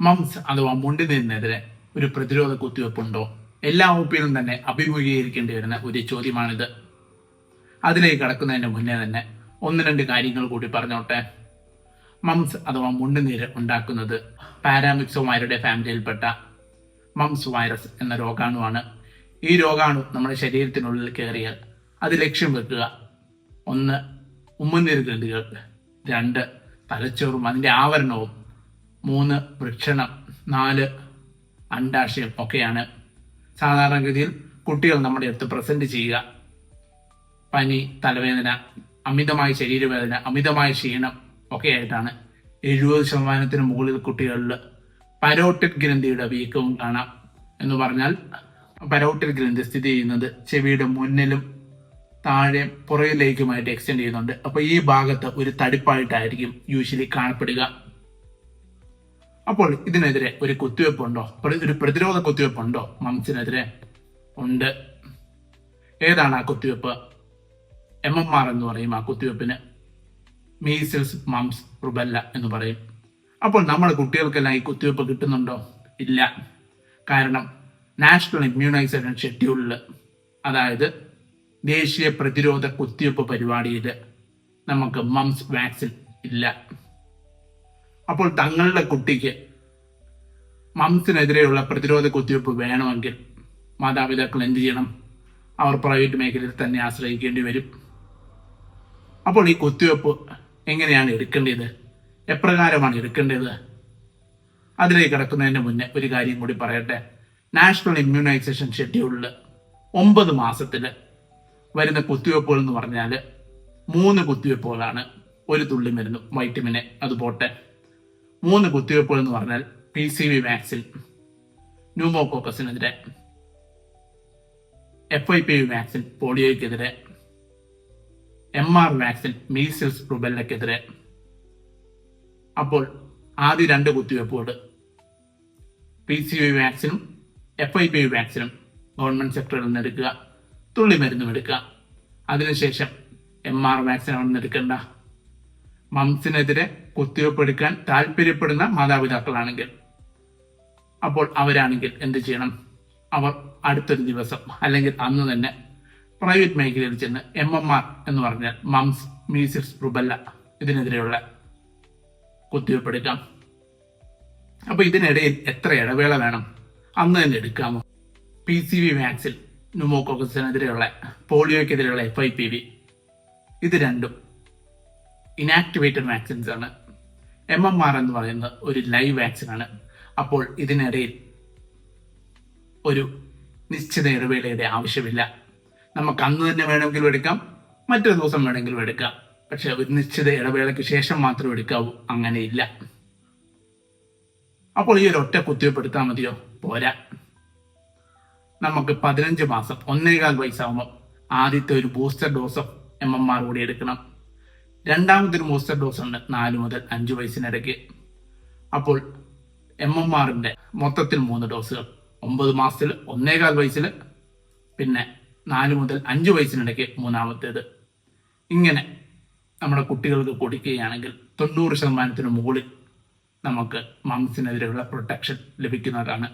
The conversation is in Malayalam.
മംസ് അഥവാ മുണ്ടിനെതിരെ ഒരു പ്രതിരോധ കുത്തിവെപ്പുണ്ടോ? എല്ലാ ഒപിയിലും തന്നെ അഭിമുഖീകരിക്കേണ്ടി വരുന്ന ഒരു ചോദ്യമാണിത്. അതിലേക്ക് കടക്കുന്നതിന് മുന്നേ തന്നെ ഒന്ന് രണ്ട് കാര്യങ്ങൾ കൂടി പറഞ്ഞോട്ടെ. മംസ് അഥവാ മുണ്ടുനീര് ഉണ്ടാക്കുന്നത് പാരാമിക്സോമൈറിഡെ ഫാമിലിയിൽപ്പെട്ട മംസ് വൈറസ് എന്ന രോഗാണുവാണ്. ഈ രോഗാണു നമ്മുടെ ശരീരത്തിനുള്ളിൽ കയറിയാൽ അത് ലക്ഷ്യം വെക്കുക: 1. ഉമ്മനീർ ഗ്രന്ഥികൾ, 2. തലച്ചോറും അതിൻ്റെ ആവരണവും, 3. വൃഷണം, 4. അണ്ഡാശയം ഒക്കെയാണ്. സാധാരണഗതിയിൽ കുട്ടികൾ നമ്മുടെ അടുത്ത് പ്രസന്റ് ചെയ്യുക പനി, തലവേദന, അമിതമായ ശരീരവേദന, അമിതമായ ക്ഷീണം ഒക്കെ ആയിട്ടാണ്. 70% മുകളിൽ കുട്ടികളിൽ പരോട്ടിഡ് ഗ്രന്ഥിയുടെ വീക്കവും കാണാം. എന്ന് പറഞ്ഞാൽ പരോട്ടിഡ് ഗ്രന്ഥി സ്ഥിതി ചെയ്യുന്നത് ചെവിയുടെ മുന്നിലും താഴെ പുറകിലേക്കുമായിട്ട് എക്സ്റ്റെൻഡ് ചെയ്യുന്നുണ്ട്. അപ്പൊ ഈ ഭാഗത്ത് ഒരു തടിപ്പായിട്ടായിരിക്കും യൂഷ്വലി കാണപ്പെടുക. അപ്പോൾ ഇതിനെതിരെ ഒരു കുത്തിവെപ്പുണ്ടോ? ഒരു പ്രതിരോധ കുത്തിവെപ്പുണ്ടോ മംസിനെതിരെ? ഉണ്ട്. ഏതാണ് ആ കുത്തിവെപ്പ്? MMR എന്ന് പറയും ആ കുത്തിവെപ്പിന്. മീസിൽസ്, മംസ്, റുബെല്ല എന്ന് പറയും. അപ്പോൾ നമ്മുടെ കുട്ടികൾക്കെല്ലാം ഈ കുത്തിവെപ്പ് കിട്ടുന്നുണ്ടോ? ഇല്ല. കാരണം നാഷണൽ ഇമ്മ്യൂണൈസേഷൻ ഷെഡ്യൂളിൽ, അതായത് ദേശീയ പ്രതിരോധ കുത്തിവെപ്പ് പരിപാടിയിൽ നമുക്ക് മംസ് വാക്സിൻ ഇല്ല. അപ്പോൾ തങ്ങളുടെ കുട്ടിക്ക് മംസിനെതിരെയുള്ള പ്രതിരോധ കുത്തിവെപ്പ് വേണമെങ്കിൽ മാതാപിതാക്കൾ എന്ത് ചെയ്യണം? അവർ പ്രൈവറ്റ് മേഖലയിൽ തന്നെ ആശ്രയിക്കേണ്ടി വരും. അപ്പോൾ ഈ കുത്തിവെപ്പ് എങ്ങനെയാണ് എടുക്കേണ്ടത്? എപ്രകാരമാണ് എടുക്കേണ്ടത്? അതിലേക്ക് കിടക്കുന്നതിന് മുന്നേ ഒരു കാര്യം കൂടി പറയട്ടെ. നാഷണൽ ഇമ്മ്യൂണൈസേഷൻ ഷെഡ്യൂളിൽ 9 മാസത്തിൽ വരുന്ന കുത്തിവെപ്പുകൾ എന്ന് പറഞ്ഞാൽ 3 കുത്തിവെപ്പുകളാണ്. ഒരു തുള്ളി മരുന്ന്, വൈറ്റമിന്, അത് പോട്ടെ. 3 കുത്തിവെപ്പുകൾ എന്ന് പറഞ്ഞാൽ PCV വാക്സിൻ ന്യൂമോകോക്കസിനെതിരെ, FIPV വാക്സിൻ പോളിയോയ്ക്കെതിരെ, MR വാക്സിൻ മീസിൽസ് റുബെല്ലയ്ക്കെതിരെ. അപ്പോൾ ആദ്യ 2 കുത്തിവെപ്പുകൾ PCV വാക്സിനും FIPV വാക്സിനും ഗവൺമെന്റ് സെക്ടറിൽ നിന്ന് എടുക്കുക, തുള്ളി മരുന്നും എടുക്കുക. അതിനുശേഷം MR വാക്സിൻ അവിടെ നിന്ന് എടുക്കേണ്ട. മംസിനെതിരെ കുത്തിവെപ്പ് എടുക്കാൻ താല്പര്യപ്പെടുന്ന മാതാപിതാക്കളാണെങ്കിൽ, അപ്പോൾ അവരാണെങ്കിൽ എന്ത് ചെയ്യണം? അവർ അടുത്തൊരു ദിവസം അല്ലെങ്കിൽ അന്ന് തന്നെ പ്രൈവറ്റ് മേഖലയിൽ ചെന്ന് MMR എന്ന് പറഞ്ഞാൽ മംസ്, മീസിൽസ്, റുബെല്ല ഇതിനെതിരെയുള്ള കുത്തിവെപ്പ് എടുക്കാം. അപ്പൊ ഇതിനിടയിൽ എത്ര ഇടവേള വേണം? അന്ന് തന്നെ എടുക്കാമോ? PCV വാക്സിൻ ന്യൂമോകോക്കസിനെതിരെയുള്ള, പോളിയോയ്ക്കെതിരെയുള്ള FIPV, ഇത് രണ്ടും ഇനാക്ടിവേറ്റഡ് വാക്സിൻസ് ആണ്. MMR എന്ന് പറയുന്നത് ഒരു ലൈവ് വാക്സിൻ ആണ്. അപ്പോൾ ഇതിനിടയിൽ ഒരു നിശ്ചിത ഇടവേളയുടെ ആവശ്യമില്ല. നമുക്ക് അന്ന് തന്നെ വേണമെങ്കിലും എടുക്കാം, മറ്റൊരു ദിവസം വേണമെങ്കിലും എടുക്കാം. പക്ഷെ ഒരു നിശ്ചിത ഇടവേളയ്ക്ക് ശേഷം മാത്രം എടുക്കാവൂ. അങ്ങനെയില്ല. അപ്പോൾ ഈ ഒരു ഒറ്റ കുത്തിവെപ്പ് എടുത്താൽ മതിയോ? പോരാ. നമുക്ക് 15 മാസം, 1.25 വയസ്സാകുമ്പോൾ ആദ്യത്തെ ഒരു ബൂസ്റ്റർ ഡോസ് ഓഫ് MMR കൂടി എടുക്കണം. രണ്ടാമതൊരു ബൂസ്റ്റർ ഡോസ് ഉണ്ട് 4 മുതൽ 5 വയസ്സിനിടയ്ക്ക്. അപ്പോൾ MMRന്റെ മൊത്തത്തിൽ 3 ഡോസുകൾ 9 മാസത്തിൽ, 1.25 വയസ്സിൽ, പിന്നെ 4 മുതൽ 5 വയസ്സിനിടയ്ക്ക് മൂന്നാമത്തേത്. ഇങ്ങനെ നമ്മുടെ കുട്ടികൾക്ക് കൊടുക്കുകയാണെങ്കിൽ 90% മുകളിൽ നമുക്ക് മംസിനെതിരെയുള്ള പ്രൊട്ടക്ഷൻ ലഭിക്കുന്നതാണ്.